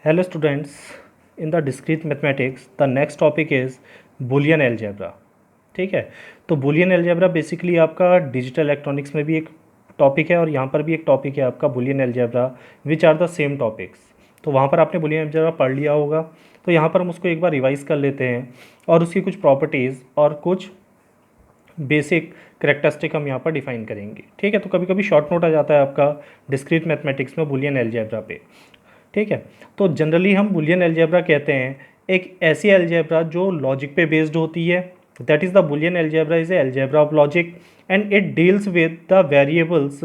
Hello students, in the discrete mathematics the next topic is Boolean algebra. ठीक है, तो Boolean algebra basically आपका digital electronics में भी एक टॉपिक है और यहाँ पर भी एक टॉपिक है आपका Boolean algebra which are the same topics. तो वहाँ पर आपने Boolean algebra पढ़ लिया होगा, तो यहाँ पर हम उसको एक बार रिवाइज कर लेते हैं और उसकी कुछ प्रॉपर्टीज़ और कुछ बेसिक करेक्टरिस्टिक हम यहाँ पर डिफाइन करेंगे। ठीक है, तो कभी कभी शॉर्ट नोट आ जाता है आपका डिस्क्रीट मैथमेटिक्स में Boolean algebra पे। ठीक है, तो जनरली हम बुलियन अलजेब्रा कहते हैं एक ऐसी अलजेब्रा जो लॉजिक पे बेस्ड होती है। That is the Boolean algebra is a algebra of logic and it deals with the variables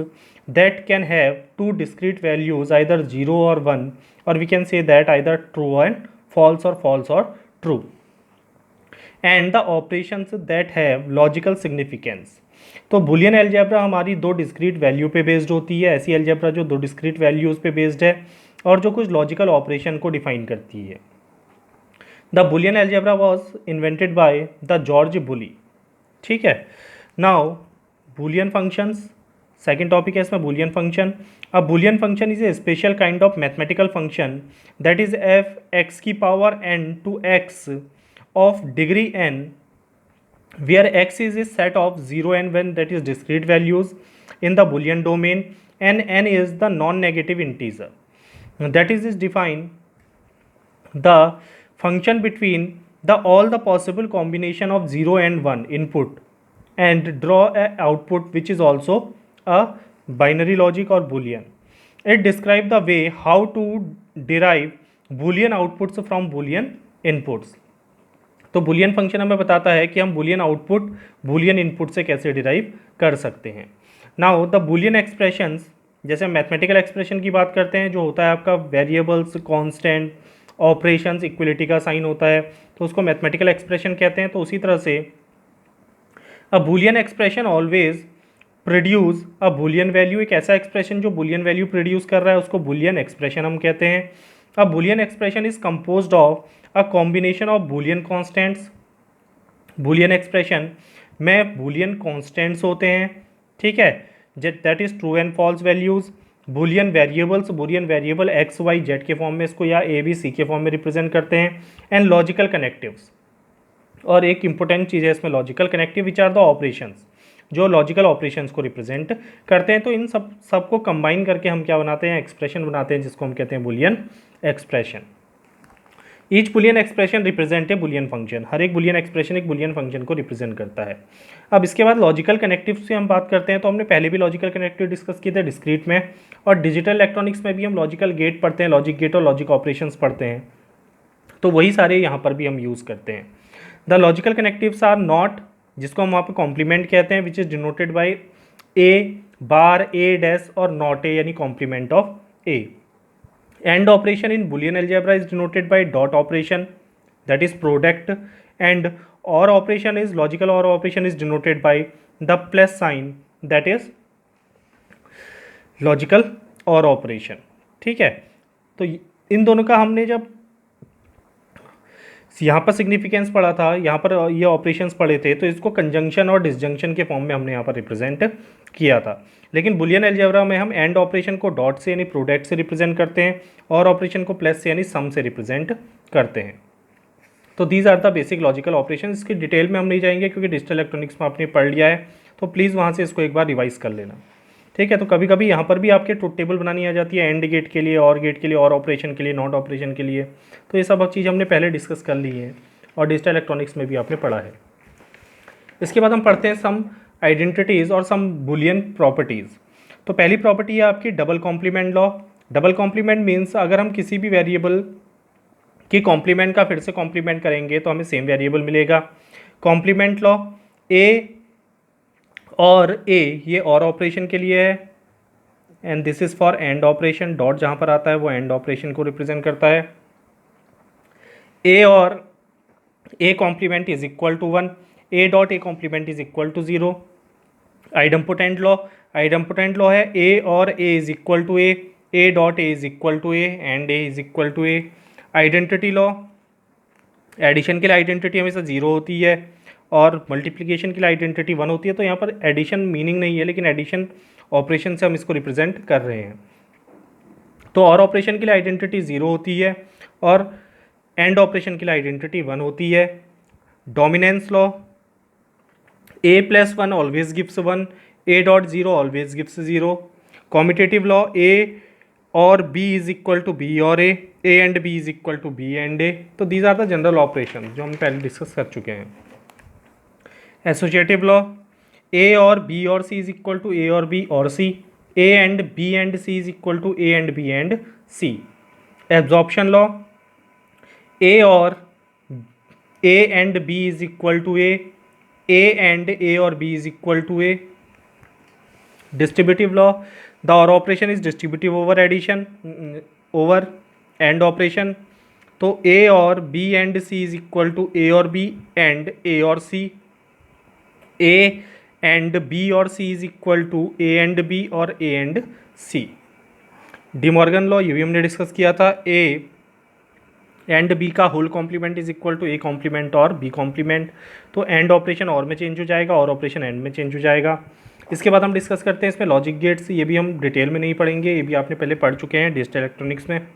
that can have two discrete values either 0 और 1 और we can say that either true and false और true and the operations that have logical significance. तो Boolean algebra हमारी दो discrete value पे based होती है, ऐसी अलजेब्रा जो दो डिस्क्रीट वैल्यूज़ पे बेस्ड है और जो कुछ लॉजिकल ऑपरेशन को डिफाइन करती है। The Boolean algebra was invented by the George Boole. ठीक है, now Boolean functions, second topic है इसमें बुलियन फंक्शन। अब Boolean function is a special kind of mathematical function that is F X की power N to X of degree n where x is a set of 0 and 1 that is discrete values in the Boolean domain and n is the non-negative integer that is defined the function between the all the possible combination of 0 and 1 input and draw a output which is also a binary logic or Boolean. It describes the way how to derive Boolean outputs from Boolean inputs. तो Boolean function हमें बताता है कि हम Boolean output Boolean input से कैसे derive कर सकते हैं। नाउ द बुलियन एक्सप्रेशंस, जैसे मैथमेटिकल एक्सप्रेशन की बात करते हैं जो होता है आपका वेरिएबल्स, कांस्टेंट, ऑपरेशंस, इक्वलिटी का साइन होता है, तो उसको मैथमेटिकल एक्सप्रेशन कहते हैं। तो उसी तरह से a Boolean expression always produce a Boolean value, एक ऐसा एक्सप्रेशन जो बुलियन वैल्यू प्रोड्यूस कर रहा है उसको बुलियन एक्सप्रेशन हम कहते हैं। A Boolean expression is composed of a combination of Boolean constants. Boolean expression में बुलियन कॉन्स्टेंट्स होते हैं, ठीक है, that is true and false values. Boolean variables, Boolean variable X Y Z के फॉर्म में इसको या ए बी सी के फॉर्म में रिप्रेजेंट करते हैं। एंड लॉजिकल कनेक्टिव्स, और एक इंपॉर्टेंट चीज़ है इसमें logical connective which are the operations, जो लॉजिकल ऑपरेशंस को रिप्रेजेंट करते हैं। तो इन सब को कंबाइन करके हम क्या बनाते हैं, एक्सप्रेशन बनाते हैं जिसको हम कहते हैं Boolean expression. Each Boolean expression represent a Boolean function, हर एक बुलियन एक्सप्रेशन एक बुलियन फंक्शन को रिप्रेजेंट करता है। अब इसके बाद लॉजिकल कनेक्टिव से हम बात करते हैं, तो हमने पहले भी लॉजिकल कनेक्टिव डिस्कस किए थे डिस्क्रीट में, और डिजिटल इलेक्ट्रॉनिक्स में भी हम लॉजिकल गेट पढ़ते हैं, लॉजिक गेट और लॉजिक ऑपरेशंस पढ़ते हैं, तो वही सारे यहाँ पर भी हम यूज़ करते हैं। The logical connectives are not, जिसको हम वहाँ पर कॉम्प्लीमेंट कहते हैं, which is denoted by a bar, a dash और नॉट ए यानी complement of a. And operation in Boolean algebra is denoted by dot operation, that is product, and or operation is logical or operation is denoted by the plus sign, that is logical or operation. ठीक है, तो इन दोनों का हमने जब यहाँ पर significance पढ़ा था, यहाँ पर ये ऑपरेशंस पढ़े थे, तो इसको कंजंक्शन और डिसजंक्शन के फॉर्म में हमने यहाँ पर रिप्रेजेंट किया था। लेकिन बुलियन अलजेब्रा में हम एंड ऑपरेशन को डॉट से यानी प्रोडक्ट से रिप्रेजेंट करते हैं और ऑपरेशन को प्लस से यानी सम से रिप्रेजेंट करते हैं। तो these are the basic logical operation. इसकी डिटेल में हम नहीं जाएंगे क्योंकि डिजिटल इलेक्ट्रॉनिक्स में आपने पढ़ लिया है, तो प्लीज़ वहाँ से इसको एक बार रिवाइज कर लेना। ठीक है, तो कभी कभी यहाँ पर भी आपके ट्रुथ टेबल बनानी आ जाती है, एंड गेट के लिए, और गेट के लिए, और ऑपरेशन के लिए, नॉट ऑपरेशन के लिए, तो ये सब चीज़ हमने पहले डिस्कस कर ली है और डिजिटल इलेक्ट्रॉनिक्स में भी आपने पढ़ा है। इसके बाद हम पढ़ते हैं सम आइडेंटिटीज़ और सम बुलियन प्रॉपर्टीज़। तो पहली प्रॉपर्टी है आपकी double complement law. Double complement means अगर हम किसी भी वेरिएबल की कॉम्प्लीमेंट का फिर से कॉम्प्लीमेंट करेंगे तो हमें सेम वेरिएबल मिलेगा। कॉम्प्लीमेंट लॉ, ए और ए ये और ऑपरेशन के लिए है, and this is for and operation. Dot जहाँ पर आता है वो एंड ऑपरेशन को रिप्रेजेंट करता है। ए और A complement is equal to 1, A dot A complement is equal to 0। Idempotent law, idempotent law है ए और A is equal to A dot A is equal to A and A is equal to A. Identity law, addition के लिए identity हमेशा 0 होती है और multiplication के लिए आइडेंटिटी 1 होती है। तो यहाँ पर एडिशन मीनिंग नहीं है, लेकिन एडिशन ऑपरेशन से हम इसको रिप्रेजेंट कर रहे हैं। तो और ऑपरेशन के लिए आइडेंटिटी 0 होती है और एंड ऑपरेशन के लिए आइडेंटिटी 1 होती है। Dominance law, a+1 always gives 1, a.0 always gives 0। Commutative law, a or b is equal to b or a and b is equal to b and a। तो these are the general operation जो हम पहले discuss कर चुके हैं। Associative law, a or b or c is equal to a or b or c, a and b and c is equal to a and b and c। Absorption law, a or a and b is equal to a and a or b is equal to a। Distributive law, the or operation is distributive over addition over and operation. तो a or b and c is equal to a or b and a or c, a and b or c is equal to a and b or a and c। De Morgan law, ये भी हमने discuss किया था, a and b का whole complement is equal to a complement or b complement. तो and operation or में change हो जाएगा और ऑपरेशन एंड में चेंज हो जाएगा। इसके बाद हम डिस्कस करते हैं इसमें लॉजिक गेट्स। ये भी हम डिटेल में नहीं पढ़ेंगे, ये भी आपने पहले पढ़ चुके हैं डिजिटल इलेक्ट्रॉनिक्स में।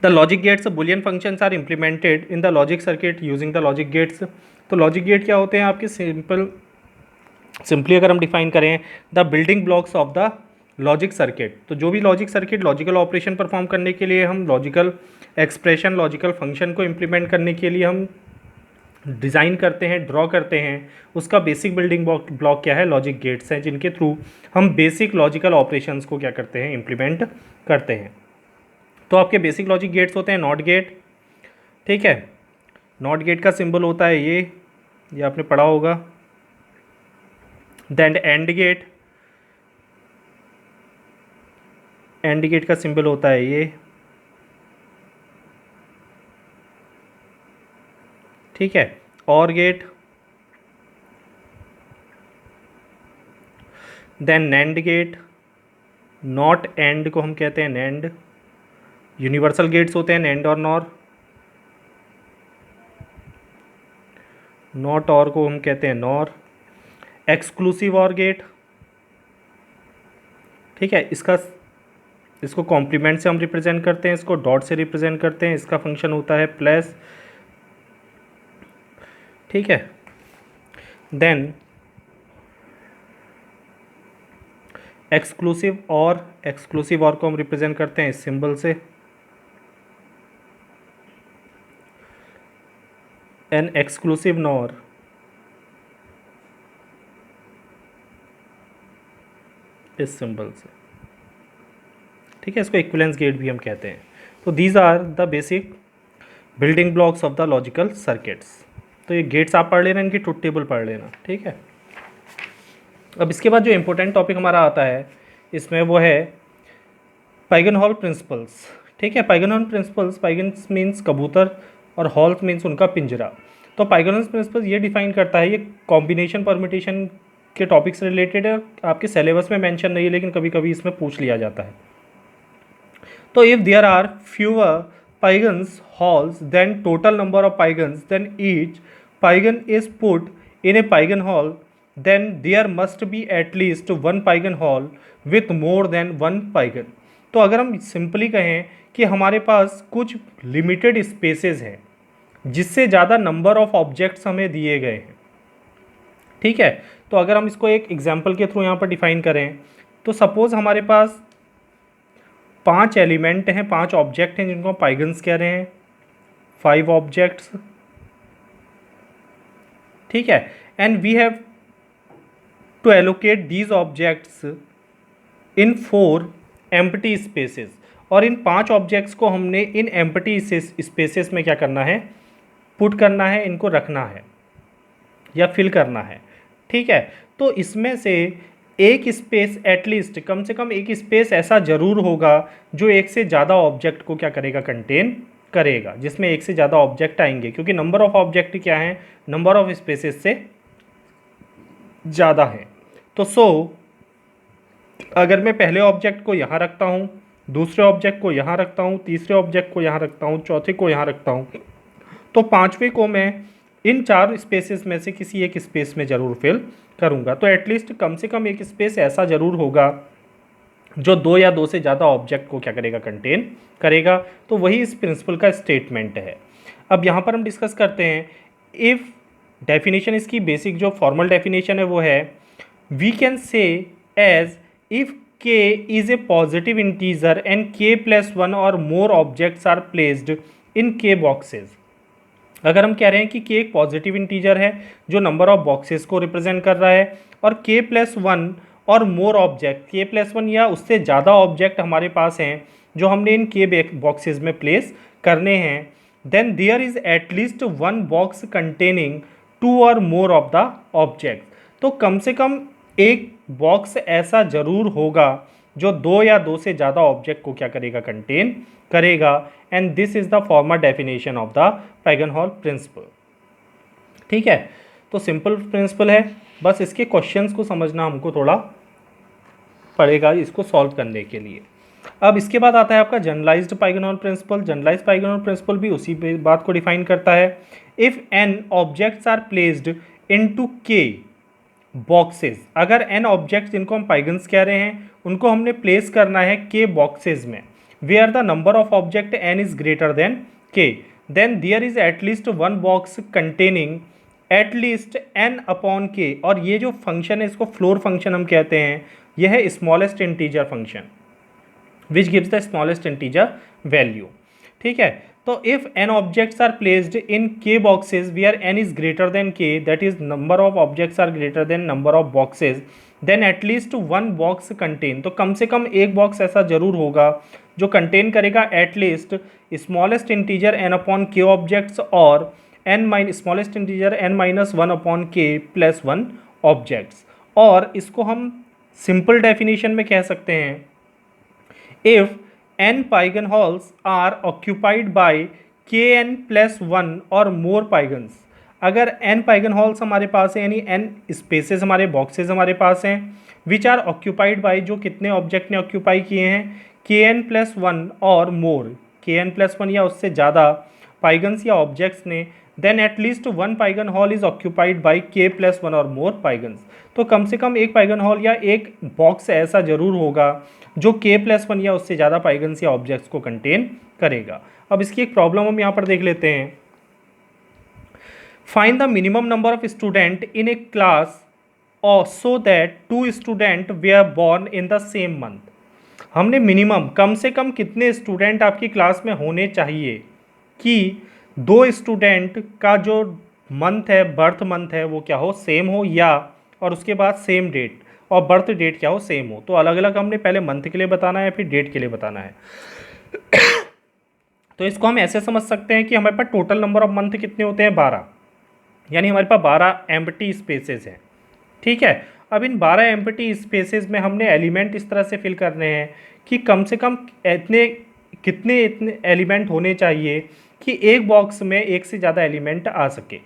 The logic gates, Boolean functions are implemented in the logic circuit using the logic gates. तो लॉजिक गेट क्या होते हैं आपके? सिंपली अगर हम डिफाइन करें, the building blocks of the logic circuit. तो जो भी logic circuit logical operation perform करने के लिए, हम लॉजिकल एक्सप्रेशन, लॉजिकल फंक्शन को इम्प्लीमेंट करने के लिए हम डिज़ाइन करते हैं, ड्रॉ करते हैं, उसका बेसिक बिल्डिंग ब्लॉक क्या है? लॉजिक गेट्स हैं, जिनके थ्रू हम बेसिक लॉजिकल ऑपरेशंस को क्या करते हैं? इम्प्लीमेंट करते हैं। तो आपके बेसिक लॉजिक गेट्स होते हैं नॉट गेट, ठीक है। नॉट गेट का सिंबल होता है ये आपने पढ़ा होगा। Then and gate, and gate का सिंबल होता है ये, ठीक है। Or gate, then NAND gate, not and को हम कहते हैं नैंड। यूनिवर्सल गेट्स होते हैं नैंड और नॉर, नॉट और को हम कहते हैं नॉर। एक्सक्लूसिव और गेट, ठीक है, इसको कॉम्प्लीमेंट से हम रिप्रेजेंट करते हैं, इसको डॉट से रिप्रेजेंट करते हैं, इसका फंक्शन होता है प्लस, ठीक है। देन एक्सक्लूसिव और को हम रिप्रेजेंट करते हैं इस सिंबल से, एन एक्सक्लूसिव नॉर इस सिंबल से, ठीक है। इसको इक्विवेलेंस गेट भी हम कहते हैं। तो these are the basic building blocks of the logical circuits. तो ये गेट्स आप पढ़ लेना, इनकी ट्रुथ टेबल पढ़ लेना, ठीक है। अब इसके बाद जो इम्पोर्टेंट टॉपिक हमारा आता है इसमें वो है पाइगन-हॉल प्रिंसिपल्स, ठीक है। पाइगन-हॉल प्रिंसिपल्स, पाइगन्स मीन्स कबूतर और हॉल्स मीन्स उनका पिंजरा। तो पाइगन-हॉल प्रिंसिपल ये डिफाइन करता है, ये कॉम्बिनेशन परम्यूटेशन के टॉपिक से रिलेटेड है, आपके सिलेबस में मेंशन नहीं है लेकिन कभी कभी इसमें पूछ लिया जाता है। तो if there are fewer pigeons holes then total number of pigeons, then each pigeon is put in a pigeon hole, then there must be at least one pigeon hole with more than one pigeon. तो अगर हम simply कहें कि हमारे पास कुछ limited spaces हैं जिससे ज़्यादा नंबर ऑफ ऑब्जेक्ट्स हमें दिए गए हैं, ठीक है। तो अगर हम इसको एक एग्जांपल के थ्रू यहाँ पर डिफाइन करें, तो सपोज़ हमारे पास 5 एलिमेंट हैं, 5 ऑब्जेक्ट हैं जिनको हम पाइगन्स कह रहे हैं, 5 ऑब्जेक्ट्स, ठीक है। And we have to allocate these objects in 4 empty spaces, और इन 5 ऑब्जेक्ट्स को हमने इन एम्प्टी स्पेसेस में क्या करना है? पुट करना है, इनको रखना है या फिल करना है, ठीक है। तो इसमें से एक स्पेस एटलीस्ट, कम से कम एक स्पेस ऐसा ज़रूर होगा जो एक से ज़्यादा ऑब्जेक्ट को क्या करेगा? कंटेन करेगा, जिसमें एक से ज़्यादा ऑब्जेक्ट आएंगे, क्योंकि नंबर ऑफ ऑब्जेक्ट क्या है? नंबर ऑफ स्पेसेस से ज़्यादा है। तो अगर मैं पहले ऑब्जेक्ट को यहाँ रखता हूँ, दूसरे ऑब्जेक्ट को यहाँ रखता हूँ, तीसरे ऑब्जेक्ट को यहाँ रखता हूँ, चौथे को यहाँ रखता हूँ, तो पांचवें को मैं इन 4 स्पेसेस में से किसी एक स्पेस में ज़रूर फिल करूँगा। तो एटलीस्ट कम से कम एक स्पेस ऐसा ज़रूर होगा जो दो या दो से ज़्यादा ऑब्जेक्ट को क्या करेगा, कंटेन करेगा। तो वही इस प्रिंसिपल का स्टेटमेंट है। अब यहाँ पर हम डिस्कस करते हैं इफ़ डेफिनेशन, इसकी बेसिक जो फॉर्मल डेफिनेशन है वो है we can say as if k is a positive integer and k plus 1 or more objects are placed in k boxes। अगर हम कह रहे हैं कि k एक पॉजिटिव इंटीजर है जो नंबर ऑफ बॉक्सेस को रिप्रेजेंट कर रहा है, और k plus one or more object, k plus one या उससे ज़्यादा ऑब्जेक्ट हमारे पास हैं जो हमने इन k बॉक्सेस में प्लेस करने हैं, then there is at least one box containing two or more of the object. तो कम से कम एक बॉक्स ऐसा जरूर होगा जो दो या दो से ज़्यादा ऑब्जेक्ट को क्या करेगा, कंटेन करेगा। And this is the formal definition of the pigeon hole principle. ठीक है, तो सिंपल प्रिंसिपल है, बस इसके क्वेश्चंस को समझना हमको थोड़ा पड़ेगा इसको सॉल्व करने के लिए। अब इसके बाद आता है आपका generalized pigeonhole principle. Generalized pigeonhole principle भी उसी बात को डिफाइन करता है। If n objects are placed into k boxes, अगर एन ऑब्जेक्ट्स जिनको हम पाइगन्स कह रहे हैं उनको हमने प्लेस करना है के बॉक्सेस में, where the number of object n is greater than k, then there is at least one box containing at least n upon k. और ये जो फंक्शन है इसको फ्लोर फंक्शन हम कहते हैं, यह है smallest integer function which gives the smallest integer value. ठीक है, तो if n objects are placed in k boxes where n is greater than k, that is number of objects are greater than number of boxes, then at least one box contain, तो कम से कम एक box ऐसा जरूर होगा जो contain करेगा at least smallest integer n upon k objects और smallest integer n minus one upon k plus one objects. और इसको हम सिंपल डेफिनेशन में कह सकते हैं if n pigeon holes are occupied by kn plus one or more पाइगन्स, अगर n पाइगन-हॉल्स हमारे पास है यानी n स्पेसेस हमारे बॉक्सेस हमारे पास हैं विच आर ऑक्यूपाइड बाय, जो कितने ऑब्जेक्ट ने ऑक्यूपाई किए हैं, kn plus one or more, kn plus one या उससे ज़्यादा पाइगन्स या ऑब्जेक्ट्स ने, then at least one pigeon hole is occupied by k plus one or more पाइगन्स। तो कम से कम एक पाइगन-हॉल या एक बॉक्स ऐसा जरूर होगा जो k प्लस वन या उससे ज़्यादा पाइगन्स या ऑब्जेक्ट्स को कंटेन करेगा। अब इसकी एक प्रॉब्लम हम यहाँ पर देख लेते हैं। Find the minimum number of student in a class और so that two student they are born in the same month. हमने मिनिमम कम से कम कितने स्टूडेंट आपकी क्लास में होने चाहिए कि दो स्टूडेंट का जो मंथ है, बर्थ मंथ है, वो क्या हो, सेम हो, या और उसके बाद सेम डेट और बर्थ डेट क्या हो, सेम हो। तो अलग अलग हमने पहले मंथ के लिए बताना है फिर डेट के लिए बताना है। तो इसको हम ऐसे समझ सकते हैं कि हमारे पास टोटल नंबर ऑफ मंथ कितने होते हैं, 12, यानी हमारे पास 12 एम्प्टी स्पेसेस हैं। ठीक है, अब इन 12 एम्प्टी स्पेसेस में हमने एलिमेंट इस तरह से फिल करने हैं कि कम से कम कितने एलिमेंट होने चाहिए कि एक बॉक्स में एक से ज़्यादा एलिमेंट आ सके।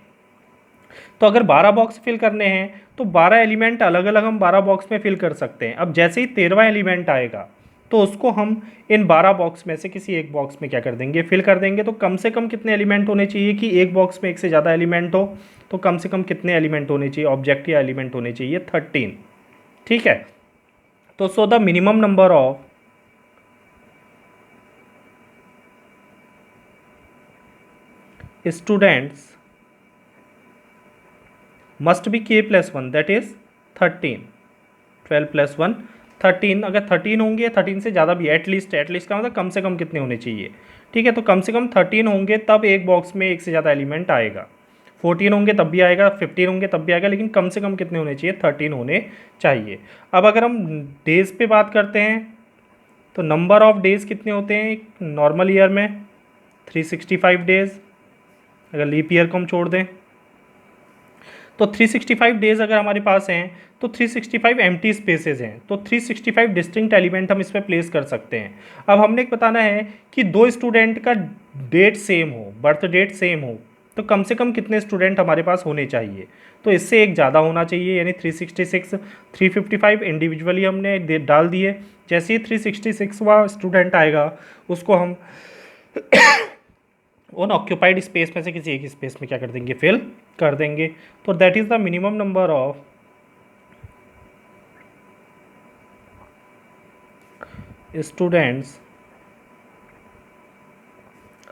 तो अगर 12 बॉक्स फिल करने हैं तो 12 एलिमेंट अलग अलग हम 12 बॉक्स में फिल कर सकते हैं। अब जैसे ही 13वां एलिमेंट आएगा तो उसको हम इन 12 बॉक्स में से किसी एक बॉक्स में क्या कर देंगे, फिल कर देंगे। तो कम से कम कितने एलिमेंट होने चाहिए कि एक बॉक्स में एक से ज़्यादा एलिमेंट हो, तो कम से कम कितने एलिमेंट होने चाहिए, ऑब्जेक्ट या एलिमेंट होने चाहिए, 13। ठीक है, तो सो the minimum number of students must be k plus one, that is 13, 12 plus one 13। अगर 13 होंगे, 13 से ज़्यादा भी, एटलीस्ट का मतलब कम से कम कितने होने चाहिए। ठीक है, तो कम से कम 13 होंगे तब एक बॉक्स में एक से ज़्यादा एलिमेंट आएगा, 14 होंगे तब भी आएगा, 15 होंगे तब भी आएगा, लेकिन कम से कम कितने होने चाहिए, 13 होने चाहिए। अब अगर हम डेज़ पे बात करते हैं तो नंबर ऑफ डेज़ कितने होते हैं नॉर्मल ईयर में, 365 डेज़, अगर लीप ईयर को हम छोड़ दें तो 365 डेज़ अगर हमारे पास हैं तो 365 एम्प्टी स्पेसेस हैं, तो 365 डिस्टिंक्ट एलिमेंट हम इसमें प्लेस कर सकते हैं। अब हमने बताना है कि दो स्टूडेंट का डेट सेम हो, बर्थ डेट सेम हो, तो कम से कम कितने स्टूडेंट हमारे पास होने चाहिए। तो इससे एक ज़्यादा होना चाहिए, यानी 366, 355 इंडिविजुअली हमने डाल दिए। जैसे ही 366वां स्टूडेंट आएगा उसको हम उन ऑक्यूपाइड स्पेस में से किसी एक स्पेस में क्या कर देंगे, फिल कर देंगे। तो that is the minimum number of students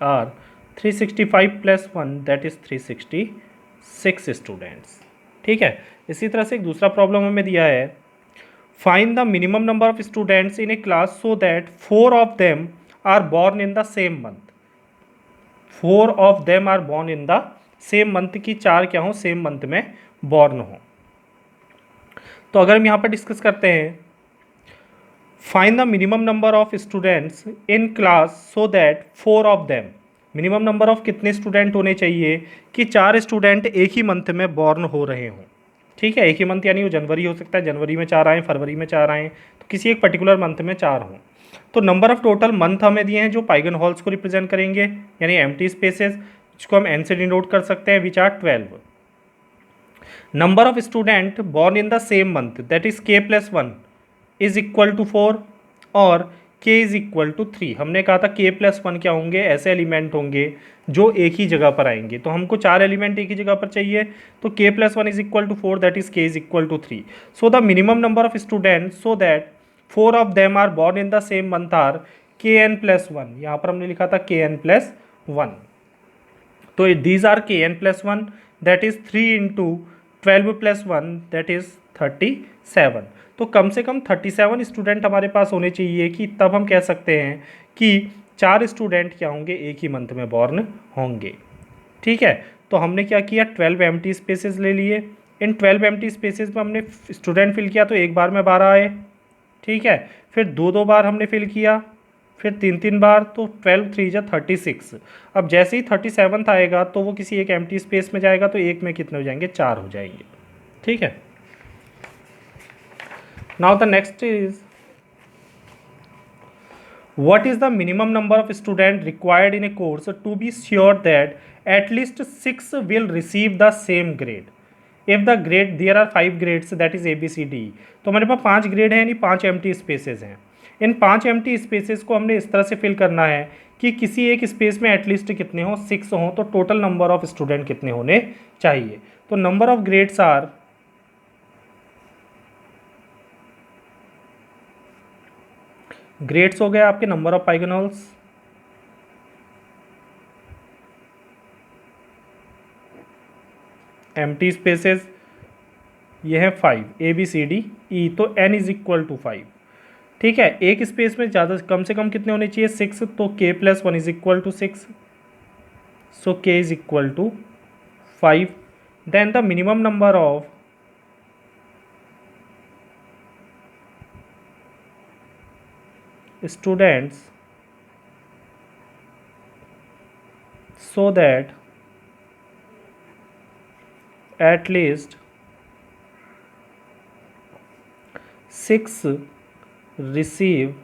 are 365 plus 1 that is 366 students. ठीक है, इसी तरह से एक दूसरा प्रॉब्लम हमें दिया है, find the minimum number of students in a class so that 4 of them are born in the same month. 4 of them are born in the same month, की 4 क्या हो, सेम मंथ में बॉर्न हो। तो अगर हम यहाँ पर डिस्कस करते हैं, find the minimum number of students in class so that 4 of them, minimum number of कितने स्टूडेंट होने चाहिए कि 4 स्टूडेंट एक ही मंथ में बॉर्न हो रहे हों। ठीक है, एक ही मंथ यानी वो जनवरी हो सकता है, जनवरी में 4 आए, फरवरी में 4 आए, तो किसी एक पर्टिकुलर मंथ में 4 हों। तो नंबर ऑफ टोटल मंथ हमें दिए हैं जो पाइगन हॉल्स को रिप्रेजेंट करेंगे, यानी एम्प्टी स्पेसेस, जिसको हम एन से डिनोट कर सकते हैं, which are 12। Number of student born in the same month that is k plus 1 is equal to 4 और k इज इक्वल टू 3। हमने कहा था k प्लस 1 क्या होंगे, ऐसे एलिमेंट होंगे जो एक ही जगह पर आएंगे, तो हमको 4 एलिमेंट एक ही जगह पर चाहिए, तो k plus 1 is equal to 4 that is k is equal to 3। So the minimum number of student so that 4 of them are born in the same month are kn plus 1। यहाँ पर हमने लिखा था kn प्लस 1, तो these are kn plus 1 that is 3 into 12 plus 1 that is 37। तो कम से कम 37 student हमारे पास होने चाहिए कि तब हम कह सकते हैं कि 4 स्टूडेंट क्या होंगे, एक ही मंथ में बॉर्न होंगे। ठीक है, तो हमने क्या किया, 12 एम्प्टी स्पेसेस ले लिए। इन 12 एम्प्टी स्पेसेस में हमने स्टूडेंट फिल किया, तो एक बार में 12 आए। ठीक है, फिर 2 बार हमने फिल किया, फिर 3 बार, तो 12 3 जा 36। अब जैसे ही 37 आएगा तो वो किसी एक एम्प्टी स्पेस में जाएगा, तो एक में कितने हो जाएंगे, 4 हो जाएंगे। ठीक है, now the next is what is the minimum number of students required in a course to be sure that at least 6 will receive the same grade if the grade there are 5 grades that is A B C D। तो हमारे पास 5 grade हैं, यानी 5 empty spaces हैं। इन 5 empty spaces को हमने इस तरह से फिल करना है कि किसी एक स्पेस में एटलीस्ट कितने हों, 6 हों, तो टोटल नंबर ऑफ स्टूडेंट कितने होने चाहिए। तो number of grades are grades हो गए आपके number of pigeonholes, empty spaces ये है 5 A B C D E, तो n इज इक्वल टू 5। ठीक है, एक स्पेस में ज़्यादा कम से कम कितने होने चाहिए, 6, तो k plus 1 is equal to 6, so k is equal to 5। Then the minimum number of students so that at least 6 receive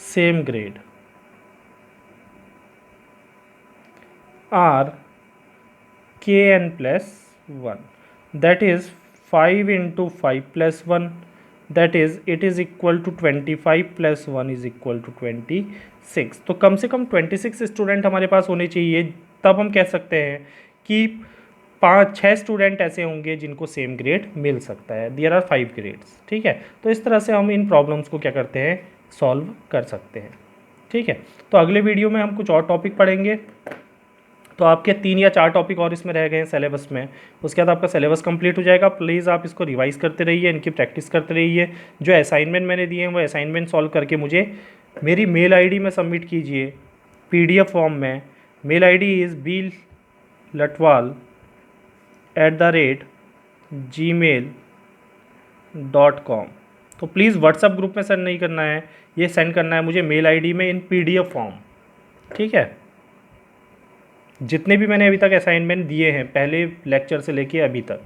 same grade are kn plus 1, that is 5 into 5 plus 1, that is it is equal to 25 plus 1 is equal to 26। तो कम से कम 26 student हमारे पास होने चाहिए, तब हम कह सकते हैं कि 5-6 स्टूडेंट ऐसे होंगे जिनको सेम ग्रेड मिल सकता है। There are 5 grades. ठीक है, तो इस तरह से हम इन प्रॉब्लम्स को क्या करते हैं, सॉल्व कर सकते हैं। ठीक है, तो अगले वीडियो में हम कुछ और टॉपिक पढ़ेंगे। तो आपके 3 या 4 टॉपिक और इसमें रह गए हैं सिलेबस में, उसके बाद आपका सिलेबस कंप्लीट हो जाएगा। प्लीज़ आप इसको रिवाइज़ करते रहिए, इनकी प्रैक्टिस करते रहिए। जो असाइनमेंट मैंने दिए हैं वो असाइनमेंट सॉल्व करके मुझे मेरी मेल आईडी में सबमिट कीजिए PDF फॉर्म में। Mail ID is blatwal@gmail.com। तो प्लीज़ व्हाट्सएप ग्रुप में सेंड नहीं करना है, ये सेंड करना है मुझे मेल आईडी में इन PDF फॉर्म। ठीक है, जितने भी मैंने अभी तक असाइनमेंट दिए हैं पहले लेक्चर से लेके अभी तक,